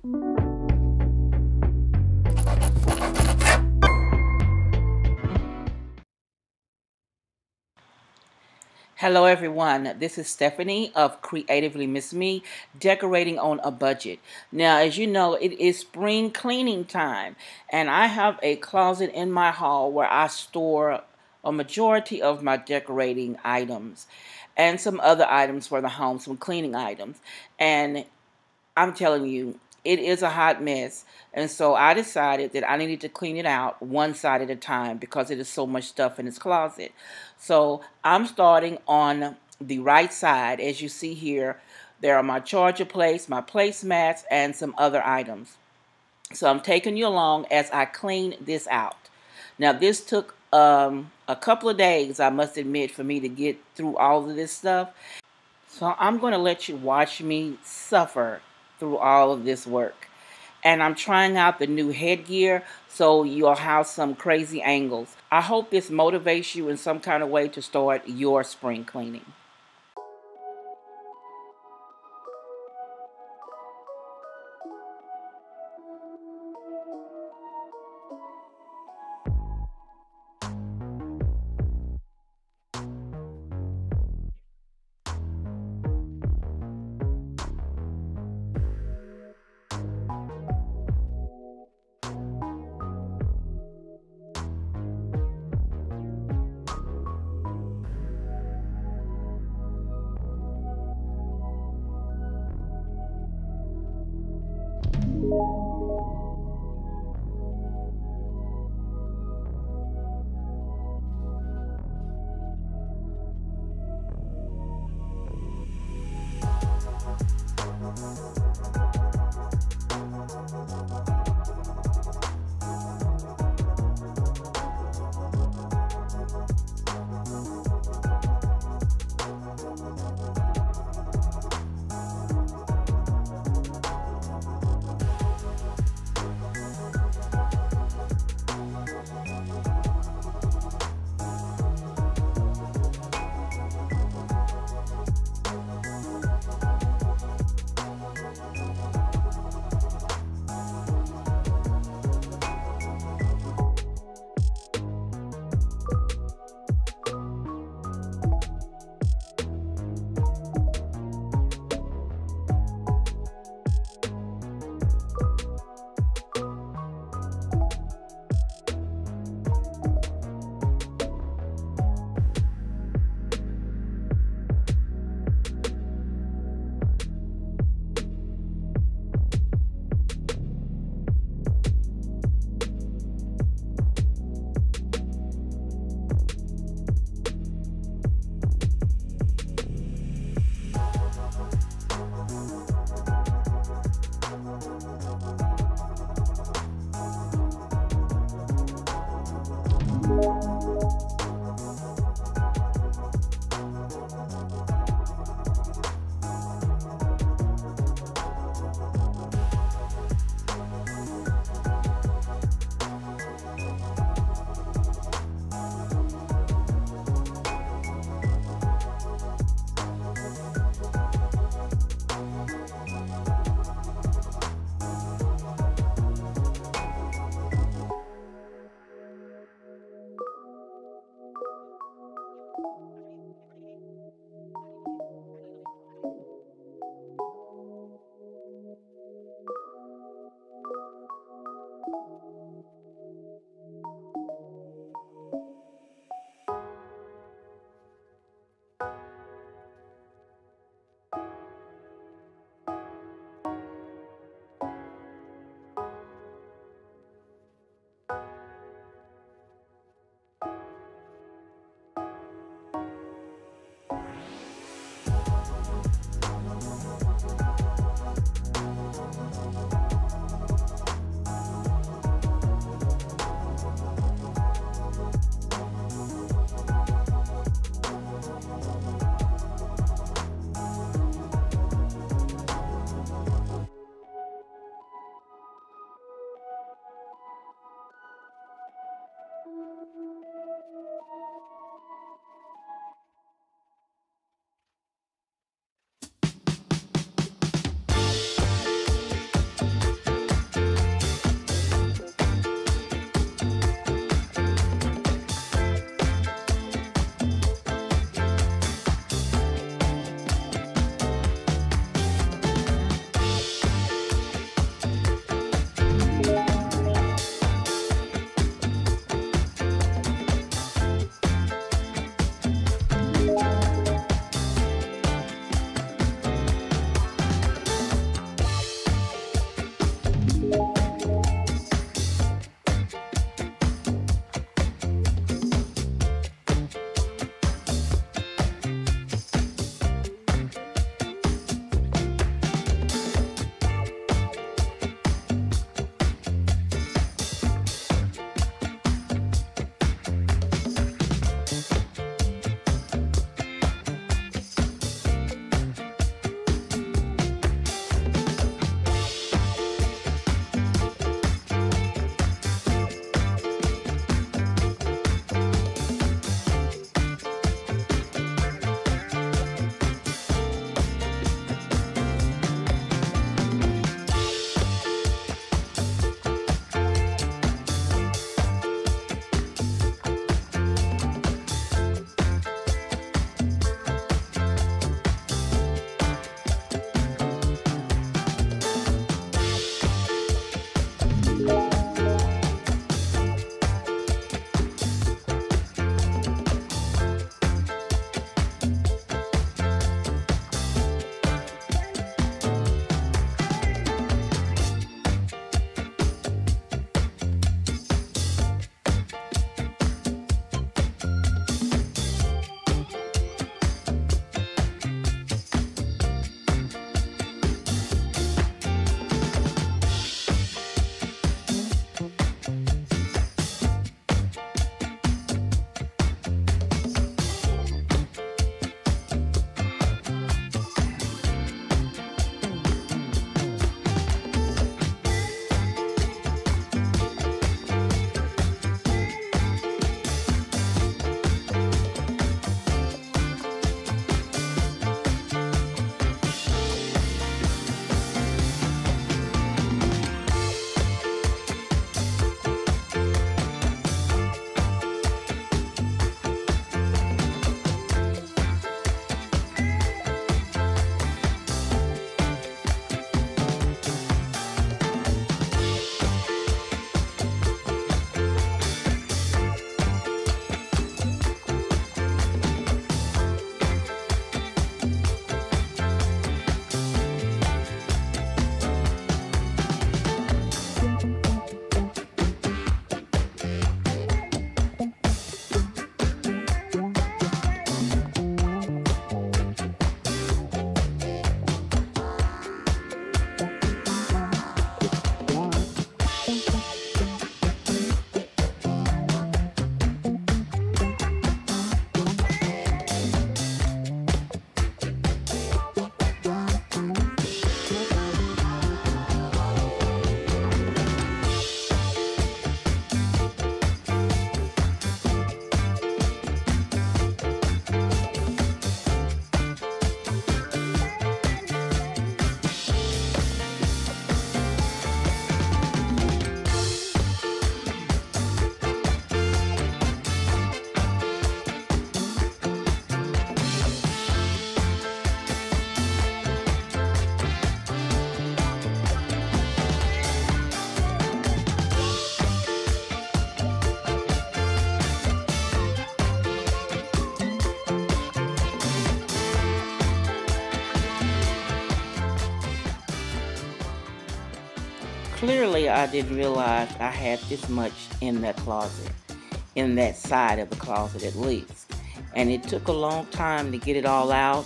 Hello everyone, this is Stephanie of CreativelyMsMe, decorating on a budget. Now, as you know, it is spring cleaning time, and I have a closet in my hall where I store a majority of my decorating items and some other items for the home, some cleaning items. And I'm telling you, it is a hot mess. And so I decided that I needed to clean it out one side at a time because it is so much stuff in this closet. So I'm starting on the right side. As you see here, there are my charger plates, my placemats, and some other items. So I'm taking you along as I clean this out. Now this took a couple of days, I must admit, for me to get through all of this stuff. So I'm going to let you watch me suffer through all of this work. And I'm trying out the new headgear so you'll have some crazy angles. I hope this motivates you in some kind of way to start your spring cleaning. Clearly, I didn't realize I had this much in that closet, in that side of the closet at least. And it took a long time to get it all out.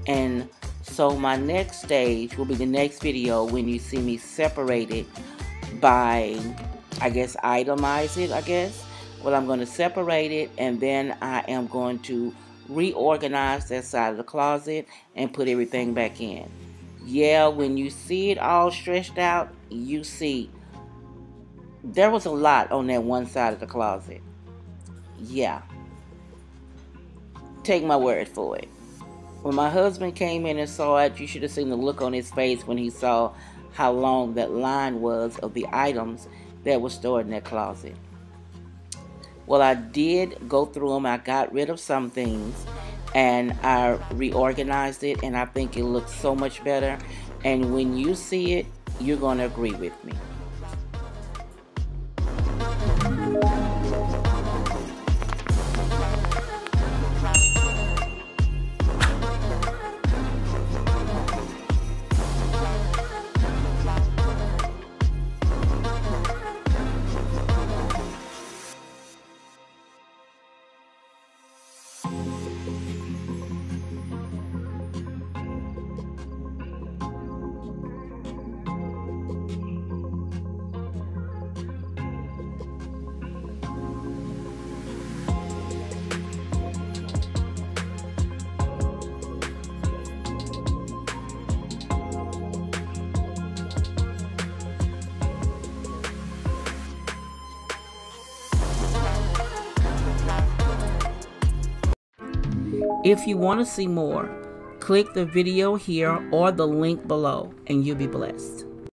And so my next stage will be the next video when you see me separate it by, I guess, itemize it, I guess. Well, I'm going to separate it, and then I am going to reorganize that side of the closet and put everything back in. Yeah, when you see it all stretched out, you see there was a lot on that one side of the closet. Yeah, take my word for it. When my husband came in and saw it, you should have seen the look on his face when he saw how long that line was of the items that were stored in that closet. Well, I did go through them. I got rid of some things and I reorganized it, and I think it looks so much better. And when you see it, you're going to agree with me. If you want to see more, click the video here or the link below, and you'll be blessed.